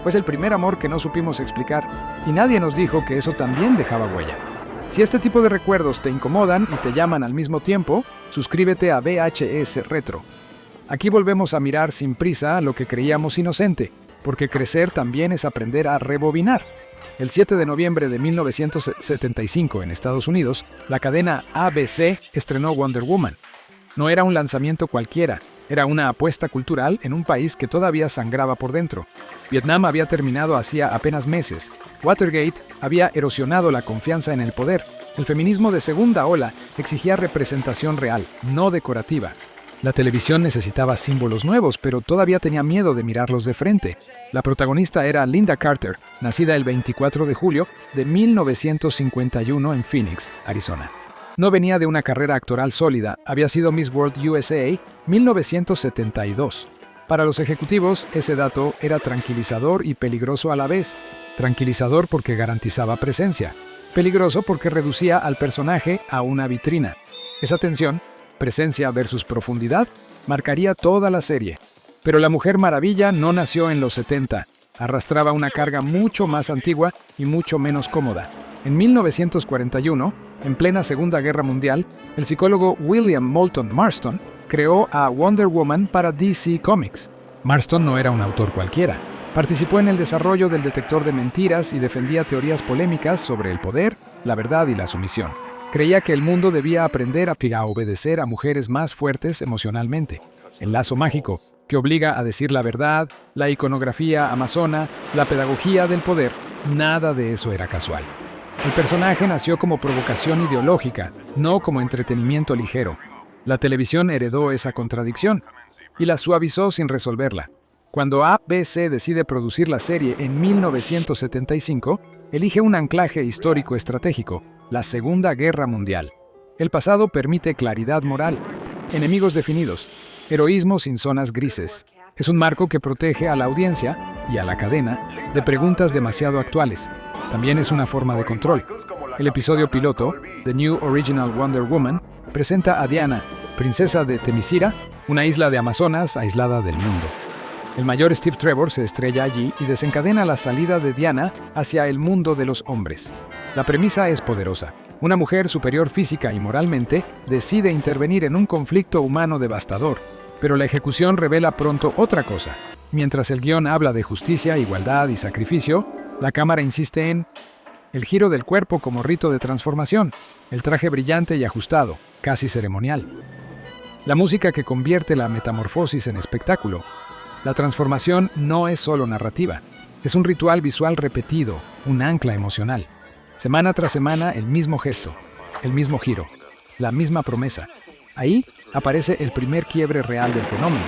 Pues el primer amor que no supimos explicar, y nadie nos dijo que eso también dejaba huella. Si este tipo de recuerdos te incomodan y te llaman al mismo tiempo, suscríbete a VHS Retro. Aquí volvemos a mirar sin prisa lo que creíamos inocente, porque crecer también es aprender a rebobinar. El 7 de noviembre de 1975 en Estados Unidos, la cadena ABC estrenó Wonder Woman. No era un lanzamiento cualquiera, era una apuesta cultural en un país que todavía sangraba por dentro. Vietnam había terminado hacía apenas meses. Watergate había erosionado la confianza en el poder. El feminismo de segunda ola exigía representación real, no decorativa. La televisión necesitaba símbolos nuevos, pero todavía tenía miedo de mirarlos de frente. La protagonista era Lynda Carter, nacida el 24 de julio de 1951 en Phoenix, Arizona. No venía de una carrera actoral sólida, había sido Miss World USA 1972. Para los ejecutivos, ese dato era tranquilizador y peligroso a la vez. Tranquilizador porque garantizaba presencia. Peligroso porque reducía al personaje a una vitrina. Esa tensión, presencia versus profundidad, marcaría toda la serie. Pero la Mujer Maravilla no nació en los 70. Arrastraba una carga mucho más antigua y mucho menos cómoda. En 1941, en plena Segunda Guerra Mundial, el psicólogo William Moulton Marston creó a Wonder Woman para DC Comics. Marston no era un autor cualquiera. Participó en el desarrollo del detector de mentiras y defendía teorías polémicas sobre el poder, la verdad y la sumisión. Creía que el mundo debía aprender a obedecer a mujeres más fuertes emocionalmente. El lazo mágico, que obliga a decir la verdad, la iconografía amazona, la pedagogía del poder, nada de eso era casual. El personaje nació como provocación ideológica, no como entretenimiento ligero. La televisión heredó esa contradicción y la suavizó sin resolverla. Cuando ABC decide producir la serie en 1975, elige un anclaje histórico estratégico, la Segunda Guerra Mundial. El pasado permite claridad moral, enemigos definidos, heroísmo sin zonas grises. Es un marco que protege a la audiencia y a la cadena de preguntas demasiado actuales. También es una forma de control. El episodio piloto, The New Original Wonder Woman, presenta a Diana, princesa de Temisira, una isla de Amazonas aislada del mundo. El mayor Steve Trevor se estrella allí y desencadena la salida de Diana hacia el mundo de los hombres. La premisa es poderosa. Una mujer superior física y moralmente decide intervenir en un conflicto humano devastador, pero la ejecución revela pronto otra cosa. Mientras el guión habla de justicia, igualdad y sacrificio, la cámara insiste en el giro del cuerpo como rito de transformación, el traje brillante y ajustado, casi ceremonial. La música que convierte la metamorfosis en espectáculo. La transformación no es solo narrativa, es un ritual visual repetido, un ancla emocional. Semana tras semana el mismo gesto, el mismo giro, la misma promesa. Ahí aparece el primer quiebre real del fenómeno.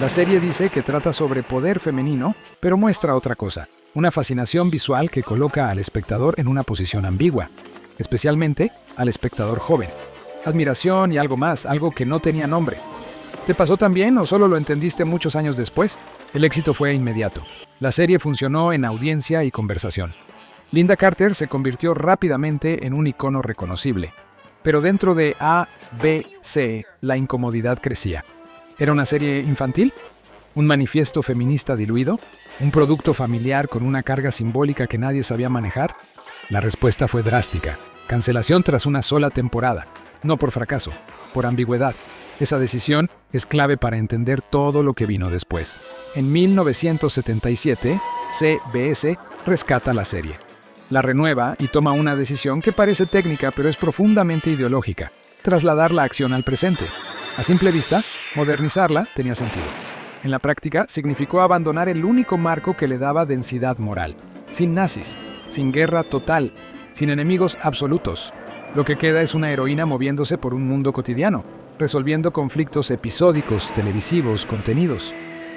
La serie dice que trata sobre poder femenino, pero muestra otra cosa. Una fascinación visual que coloca al espectador en una posición ambigua, especialmente al espectador joven. Admiración y algo más, algo que no tenía nombre. ¿Te pasó también o solo lo entendiste muchos años después? El éxito fue inmediato. La serie funcionó en audiencia y conversación. Lynda Carter se convirtió rápidamente en un icono reconocible. Pero dentro de ABC, la incomodidad crecía. ¿Era una serie infantil? ¿Un manifiesto feminista diluido? ¿Un producto familiar con una carga simbólica que nadie sabía manejar? La respuesta fue drástica. Cancelación tras una sola temporada. No por fracaso, por ambigüedad. Esa decisión es clave para entender todo lo que vino después. En 1977, CBS rescata la serie. La renueva y toma una decisión que parece técnica pero es profundamente ideológica: trasladar la acción al presente. A simple vista, modernizarla tenía sentido. En la práctica, significó abandonar el único marco que le daba densidad moral. Sin nazis, sin guerra total, sin enemigos absolutos. Lo que queda es una heroína moviéndose por un mundo cotidiano, resolviendo conflictos episódicos, televisivos, contenidos.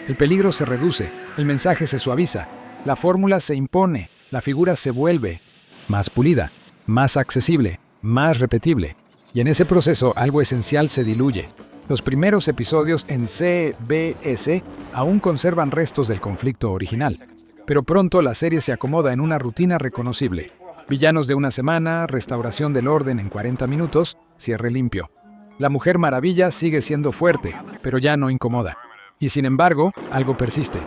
El peligro se reduce, el mensaje se suaviza, la fórmula se impone, la figura se vuelve más pulida, más accesible, más repetible. Y en ese proceso algo esencial se diluye. Los primeros episodios en CBS aún conservan restos del conflicto original, pero pronto la serie se acomoda en una rutina reconocible. Villanos de una semana, restauración del orden en 40 minutos, cierre limpio. La Mujer Maravilla sigue siendo fuerte, pero ya no incomoda. Y sin embargo, algo persiste: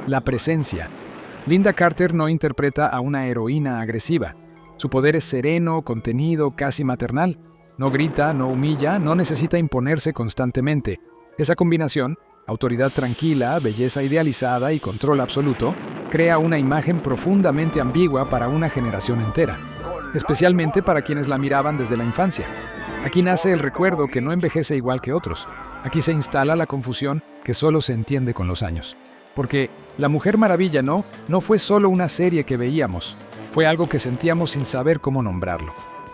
la presencia. Linda Carter no interpreta a una heroína agresiva. Su poder es sereno, contenido, casi maternal. No grita, no humilla, no necesita imponerse constantemente. Esa combinación, autoridad tranquila, belleza idealizada y control absoluto, crea una imagen profundamente ambigua para una generación entera, especialmente para quienes la miraban desde la infancia. Aquí nace el recuerdo que no envejece igual que otros. Aquí se instala la confusión que solo se entiende con los años. Porque La Mujer Maravilla no fue solo una serie que veíamos, fue algo que sentíamos sin saber cómo nombrarlo.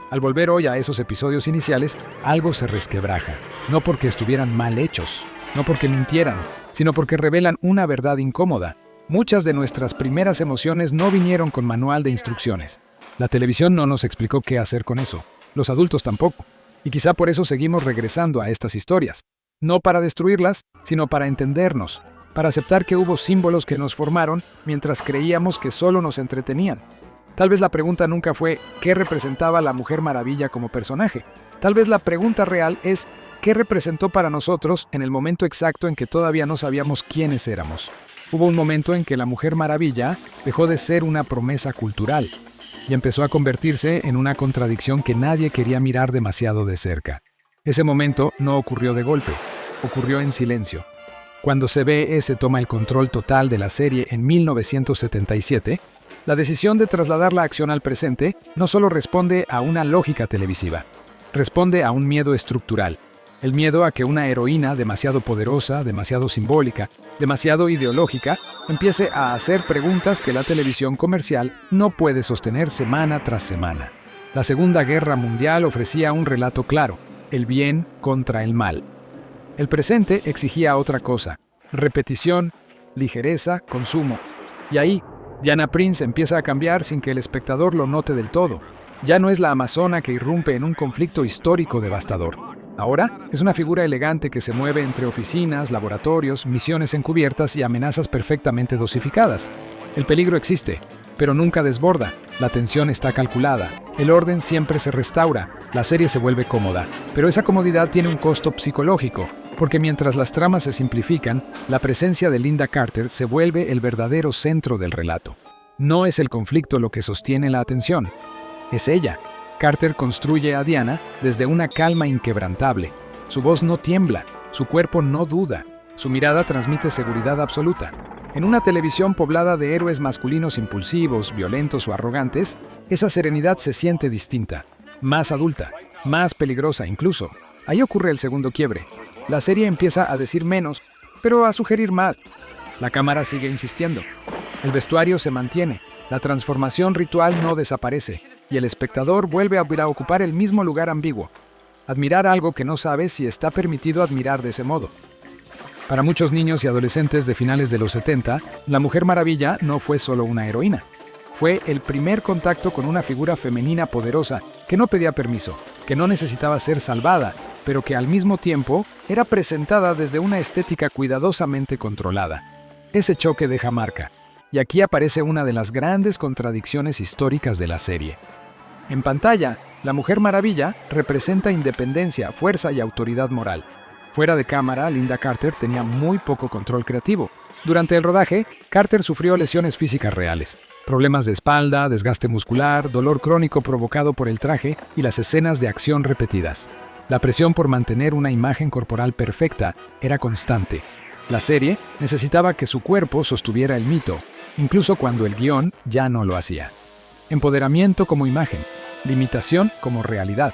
Al volver hoy a esos episodios iniciales, algo se resquebraja, no porque estuvieran mal hechos, no porque mintieran, sino porque revelan una verdad incómoda. Muchas de nuestras primeras emociones no vinieron con manual de instrucciones. La televisión no nos explicó qué hacer con eso, los adultos tampoco, y quizá por eso seguimos regresando a estas historias. No para destruirlas, sino para entendernos, para aceptar que hubo símbolos que nos formaron mientras creíamos que solo nos entretenían. Tal vez la pregunta nunca fue ¿qué representaba la Mujer Maravilla como personaje? Tal vez la pregunta real es ¿qué representó para nosotros en el momento exacto en que todavía no sabíamos quiénes éramos? Hubo un momento en que la Mujer Maravilla dejó de ser una promesa cultural y empezó a convertirse en una contradicción que nadie quería mirar demasiado de cerca. Ese momento no ocurrió de golpe, ocurrió en silencio. Cuando CBS toma el control total de la serie en 1977, la decisión de trasladar la acción al presente no solo responde a una lógica televisiva, responde a un miedo estructural. El miedo a que una heroína demasiado poderosa, demasiado simbólica, demasiado ideológica, empiece a hacer preguntas que la televisión comercial no puede sostener semana tras semana. La Segunda Guerra Mundial ofrecía un relato claro, el bien contra el mal. El presente exigía otra cosa, repetición, ligereza, consumo. Y ahí, Diana Prince empieza a cambiar sin que el espectador lo note del todo. Ya no es la amazona que irrumpe en un conflicto histórico devastador. Ahora es una figura elegante que se mueve entre oficinas, laboratorios, misiones encubiertas y amenazas perfectamente dosificadas. El peligro existe, pero nunca desborda. La tensión está calculada. El orden siempre se restaura. La serie se vuelve cómoda. Pero esa comodidad tiene un costo psicológico, porque mientras las tramas se simplifican, la presencia de Linda Carter se vuelve el verdadero centro del relato. No es el conflicto lo que sostiene la atención, es ella. Carter construye a Diana desde una calma inquebrantable. Su voz no tiembla, su cuerpo no duda, su mirada transmite seguridad absoluta. En una televisión poblada de héroes masculinos impulsivos, violentos o arrogantes, esa serenidad se siente distinta, más adulta, más peligrosa incluso. Ahí ocurre el segundo quiebre. La serie empieza a decir menos, pero a sugerir más. La cámara sigue insistiendo. El vestuario se mantiene, la transformación ritual no desaparece, y el espectador vuelve a ocupar el mismo lugar ambiguo. Admirar algo que no sabe si está permitido admirar de ese modo. Para muchos niños y adolescentes de finales de los 70, la Mujer Maravilla no fue solo una heroína. Fue el primer contacto con una figura femenina poderosa que no pedía permiso, que no necesitaba ser salvada, pero que al mismo tiempo era presentada desde una estética cuidadosamente controlada. Ese choque deja marca, y aquí aparece una de las grandes contradicciones históricas de la serie. En pantalla, la Mujer Maravilla representa independencia, fuerza y autoridad moral. Fuera de cámara, Linda Carter tenía muy poco control creativo. Durante el rodaje, Carter sufrió lesiones físicas reales, problemas de espalda, desgaste muscular, dolor crónico provocado por el traje y las escenas de acción repetidas. La presión por mantener una imagen corporal perfecta era constante. La serie necesitaba que su cuerpo sostuviera el mito, incluso cuando el guión ya no lo hacía. Empoderamiento como imagen, limitación como realidad.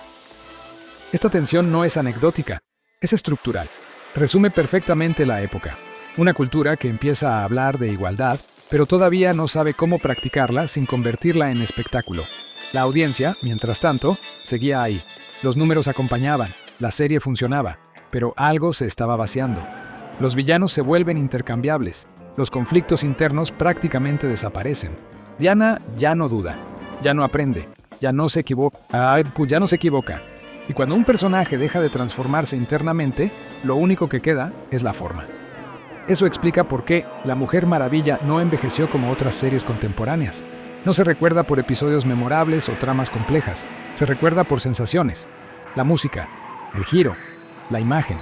Esta tensión no es anecdótica, es estructural. Resume perfectamente la época. Una cultura que empieza a hablar de igualdad, pero todavía no sabe cómo practicarla sin convertirla en espectáculo. La audiencia, mientras tanto, seguía ahí. Los números acompañaban, la serie funcionaba, pero algo se estaba vaciando. Los villanos se vuelven intercambiables, los conflictos internos prácticamente desaparecen. Diana ya no duda, ya no aprende, ya no se equivoca. Y cuando un personaje deja de transformarse internamente, lo único que queda es la forma. Eso explica por qué La Mujer Maravilla no envejeció como otras series contemporáneas. No se recuerda por episodios memorables o tramas complejas, se recuerda por sensaciones. La música, el giro, la imagen.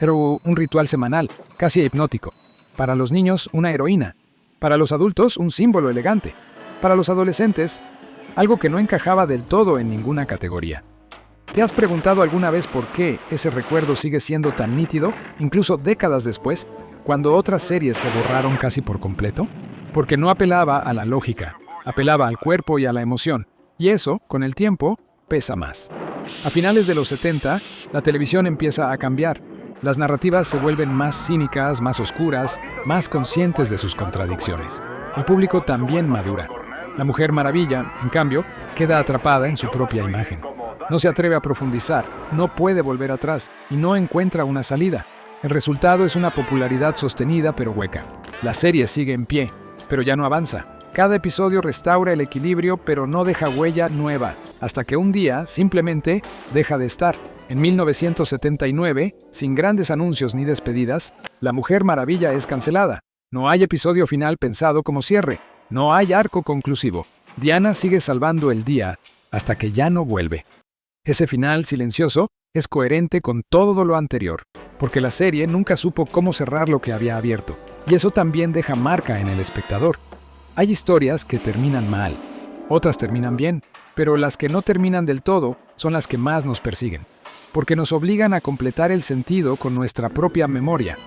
Era un ritual semanal, casi hipnótico. Para los niños, una heroína. Para los adultos, un símbolo elegante. Para los adolescentes, algo que no encajaba del todo en ninguna categoría. ¿Te has preguntado alguna vez por qué ese recuerdo sigue siendo tan nítido, incluso décadas después, cuando otras series se borraron casi por completo? Porque no apelaba a la lógica, apelaba al cuerpo y a la emoción, y eso, con el tiempo, pesa más. A finales de los 70, la televisión empieza a cambiar. Las narrativas se vuelven más cínicas, más oscuras, más conscientes de sus contradicciones. El público también madura. La Mujer Maravilla, en cambio, queda atrapada en su propia imagen. No se atreve a profundizar, no puede volver atrás y no encuentra una salida. El resultado es una popularidad sostenida pero hueca. La serie sigue en pie, pero ya no avanza. Cada episodio restaura el equilibrio pero no deja huella nueva, hasta que un día simplemente deja de estar. En 1979, sin grandes anuncios ni despedidas, La Mujer Maravilla es cancelada. No hay episodio final pensado como cierre. No hay arco conclusivo. Diana sigue salvando el día hasta que ya no vuelve. Ese final silencioso es coherente con todo lo anterior, porque la serie nunca supo cómo cerrar lo que había abierto, y eso también deja marca en el espectador. Hay historias que terminan mal, otras terminan bien, pero las que no terminan del todo son las que más nos persiguen, porque nos obligan a completar el sentido con nuestra propia memoria.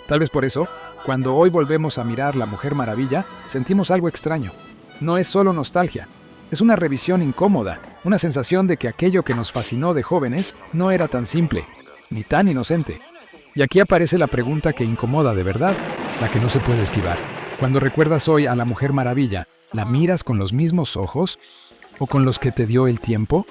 Tal vez por eso, cuando hoy volvemos a mirar La Mujer Maravilla, sentimos algo extraño. No es solo nostalgia, es una revisión incómoda, una sensación de que aquello que nos fascinó de jóvenes no era tan simple, ni tan inocente. Y aquí aparece la pregunta que incomoda de verdad, la que no se puede esquivar. Cuando recuerdas hoy a La Mujer Maravilla, ¿la miras con los mismos ojos o con los que te dio el tiempo?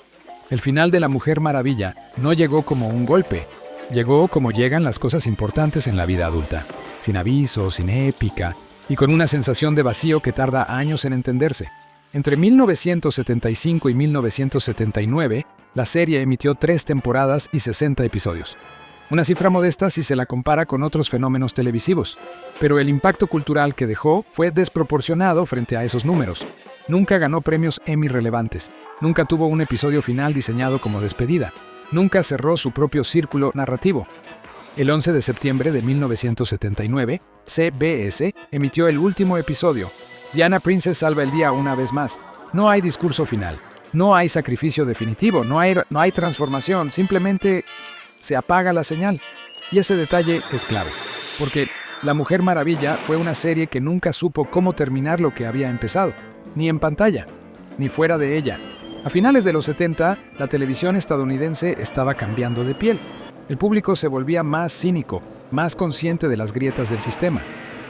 El final de La Mujer Maravilla no llegó como un golpe, llegó como llegan las cosas importantes en la vida adulta, sin aviso, sin épica, y con una sensación de vacío que tarda años en entenderse. Entre 1975 y 1979, la serie emitió 3 temporadas y 60 episodios. Una cifra modesta si se la compara con otros fenómenos televisivos, pero el impacto cultural que dejó fue desproporcionado frente a esos números. Nunca ganó premios Emmy relevantes, nunca tuvo un episodio final diseñado como despedida, nunca cerró su propio círculo narrativo. El 11 de septiembre de 1979, CBS emitió el último episodio. Diana Princess salva el día una vez más. No hay discurso final, no hay sacrificio definitivo, no hay transformación, simplemente se apaga la señal. Y ese detalle es clave, porque La Mujer Maravilla fue una serie que nunca supo cómo terminar lo que había empezado, ni en pantalla, ni fuera de ella. A finales de los 70, la televisión estadounidense estaba cambiando de piel. El público se volvía más cínico, más consciente de las grietas del sistema.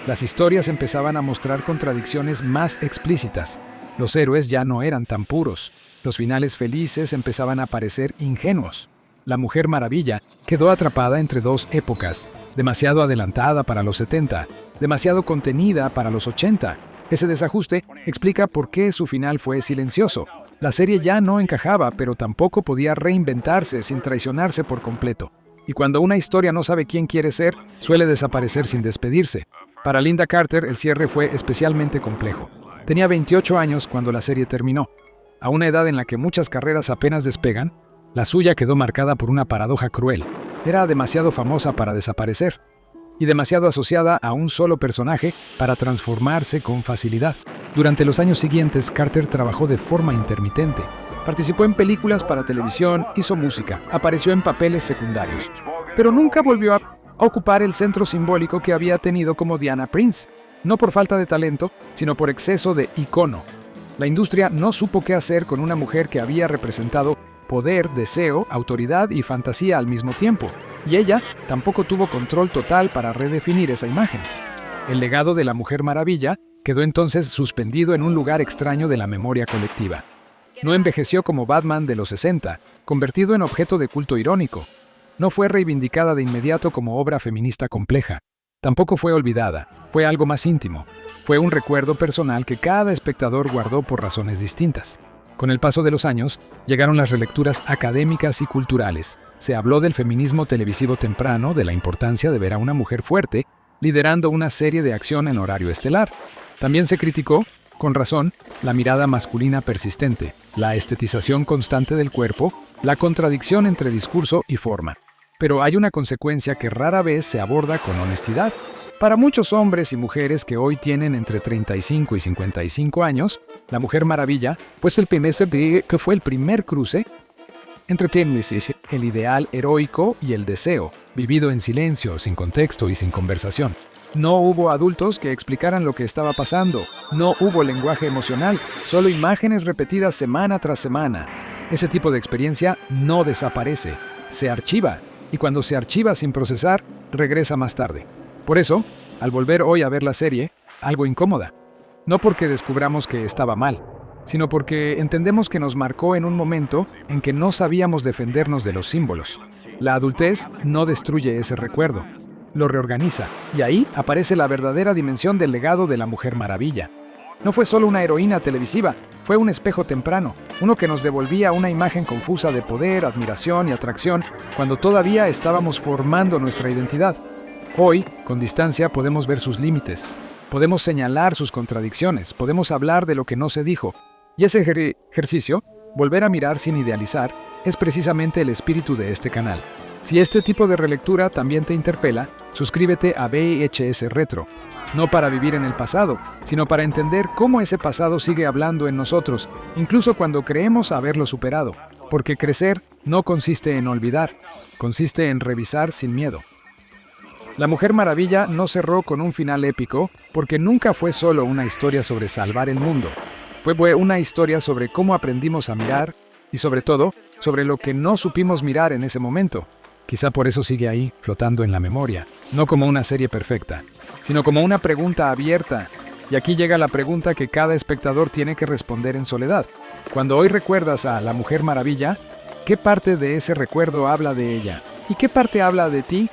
Las historias empezaban a mostrar contradicciones más explícitas. Los héroes ya no eran tan puros. Los finales felices empezaban a parecer ingenuos. La Mujer Maravilla quedó atrapada entre dos épocas, demasiado adelantada para los 70, demasiado contenida para los 80. Ese desajuste explica por qué su final fue silencioso. La serie ya no encajaba, pero tampoco podía reinventarse sin traicionarse por completo. Y cuando una historia no sabe quién quiere ser, suele desaparecer sin despedirse. Para Lynda Carter, el cierre fue especialmente complejo. Tenía 28 años cuando la serie terminó. A una edad en la que muchas carreras apenas despegan, la suya quedó marcada por una paradoja cruel. Era demasiado famosa para desaparecer y demasiado asociada a un solo personaje para transformarse con facilidad. Durante los años siguientes, Carter trabajó de forma intermitente. Participó en películas para televisión, hizo música, apareció en papeles secundarios, pero nunca volvió a ocupar el centro simbólico que había tenido como Diana Prince, no por falta de talento, sino por exceso de icono. La industria no supo qué hacer con una mujer que había representado poder, deseo, autoridad y fantasía al mismo tiempo, y ella tampoco tuvo control total para redefinir esa imagen. El legado de La Mujer Maravilla quedó entonces suspendido en un lugar extraño de la memoria colectiva. No envejeció como Batman de los 60, convertido en objeto de culto irónico. No fue reivindicada de inmediato como obra feminista compleja. Tampoco fue olvidada, fue algo más íntimo. Fue un recuerdo personal que cada espectador guardó por razones distintas. Con el paso de los años, llegaron las relecturas académicas y culturales. Se habló del feminismo televisivo temprano, de la importancia de ver a una mujer fuerte, liderando una serie de acción en horario estelar. También se criticó, con razón, la mirada masculina persistente, la estetización constante del cuerpo, la contradicción entre discurso y forma. Pero hay una consecuencia que rara vez se aborda con honestidad. Para muchos hombres y mujeres que hoy tienen entre 35 y 55 años, La Mujer Maravilla pues fue el primer cruce entre el ideal heroico y el deseo, vivido en silencio, sin contexto y sin conversación. No hubo adultos que explicaran lo que estaba pasando, no hubo lenguaje emocional, solo imágenes repetidas semana tras semana. Ese tipo de experiencia no desaparece, se archiva, y cuando se archiva sin procesar, regresa más tarde. Por eso, al volver hoy a ver la serie, algo incómoda. No porque descubramos que estaba mal, sino porque entendemos que nos marcó en un momento en que no sabíamos defendernos de los símbolos. La adultez no destruye ese recuerdo, lo reorganiza, y ahí aparece la verdadera dimensión del legado de la Mujer Maravilla. No fue solo una heroína televisiva, fue un espejo temprano, uno que nos devolvía una imagen confusa de poder, admiración y atracción cuando todavía estábamos formando nuestra identidad. Hoy, con distancia, podemos ver sus límites, podemos señalar sus contradicciones, podemos hablar de lo que no se dijo. Y ese ejercicio, volver a mirar sin idealizar, es precisamente el espíritu de este canal. Si este tipo de relectura también te interpela, suscríbete a VHS Retro. No para vivir en el pasado, sino para entender cómo ese pasado sigue hablando en nosotros, incluso cuando creemos haberlo superado. Porque crecer no consiste en olvidar, consiste en revisar sin miedo. La Mujer Maravilla no cerró con un final épico, porque nunca fue solo una historia sobre salvar el mundo. Fue una historia sobre cómo aprendimos a mirar y, sobre todo, sobre lo que no supimos mirar en ese momento. Quizá por eso sigue ahí, flotando en la memoria, no como una serie perfecta, sino como una pregunta abierta. Y aquí llega la pregunta que cada espectador tiene que responder en soledad. Cuando hoy recuerdas a La Mujer Maravilla, ¿qué parte de ese recuerdo habla de ella? ¿Y qué parte habla de ti?